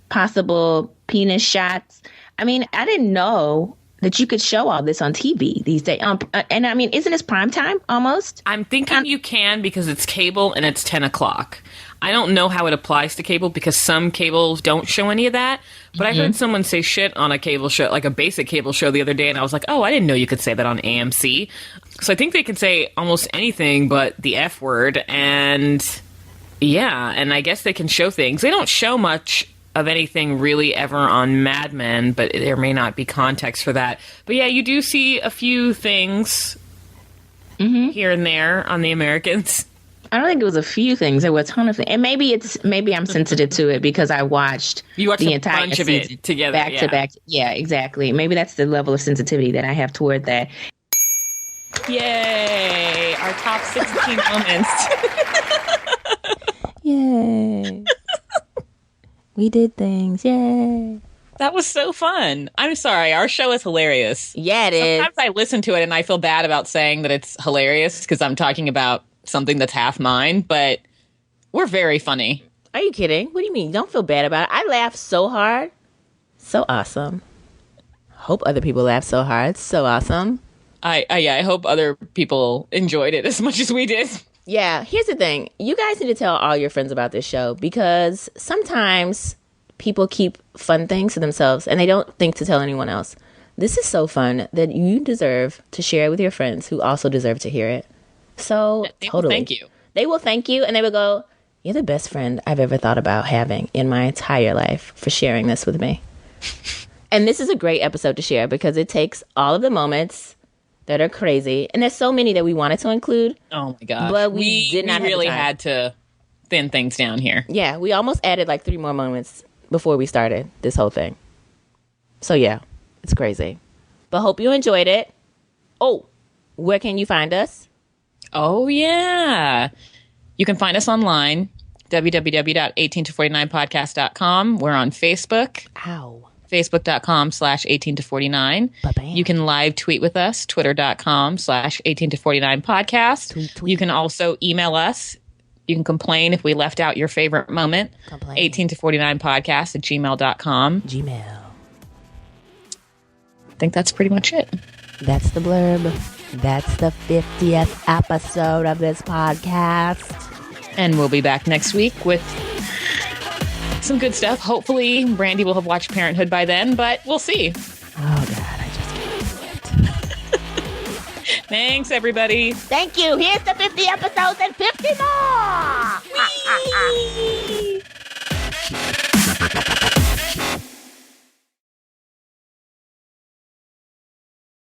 possible penis shots. I mean, I didn't know that you could show all this on TV these days. And I mean, isn't this prime time almost? I'm thinking you can because it's cable and it's 10 o'clock. I don't know how it applies to cable because some cables don't show any of that. But I heard someone say shit on a cable show, like a basic cable show the other day, and I was like, oh, I didn't know you could say that on AMC. So I think they can say almost anything but the F word, and yeah, and I guess they can show things. They don't show much of anything really ever on Mad Men, but there may not be context for that. But yeah, you do see a few things here and there on the Americans. I don't think it was a few things. There were a ton of things. And maybe I'm sensitive to it because I watched the entire bunch of it together. Back to back. Yeah, exactly. Maybe that's the level of sensitivity that I have toward that. Yay! Our top 16 moments. Yay. We did things. Yay. That was so fun. I'm sorry. Our show is hilarious. Yeah, it is. Sometimes I listen to it and I feel bad about saying that it's hilarious because I'm talking about something that's half mine, but we're very funny. Are you kidding? What do you mean? Don't feel bad about it. I laughed so hard. So awesome. Hope other people laugh so hard. So awesome. I hope other people enjoyed it as much as we did. Yeah, here's the thing. You guys need to tell all your friends about this show because sometimes people keep fun things to themselves and they don't think to tell anyone else. This is so fun that you deserve to share it with your friends who also deserve to hear it. So totally. Thank you. They will thank you and they will go, you're the best friend I've ever thought about having in my entire life for sharing this with me. And this is a great episode to share because it takes all of the moments that are crazy. And there's so many that we wanted to include. Oh my gosh. But we did not really had to thin things down here. Yeah, we almost added like 3 more moments before we started this whole thing. So yeah, it's crazy. But hope you enjoyed it. Oh, where can you find us? Oh, yeah. You can find us online, www.18to49podcast.com. We're on Facebook. Ow. Facebook.com/18to49. You can live tweet with us, Twitter.com/18to49podcast. Tweet. You can also email us. You can complain if we left out your favorite moment. 18to49podcast@gmail.com. Gmail. I think that's pretty much it. That's the blurb. That's the 50th episode of this podcast. And we'll be back next week with some good stuff. Hopefully, Brandi will have watched Parenthood by then, but we'll see. Oh, God, I just can't do it. Thanks, everybody. Thank you. Here's the 50 episodes and 50 more.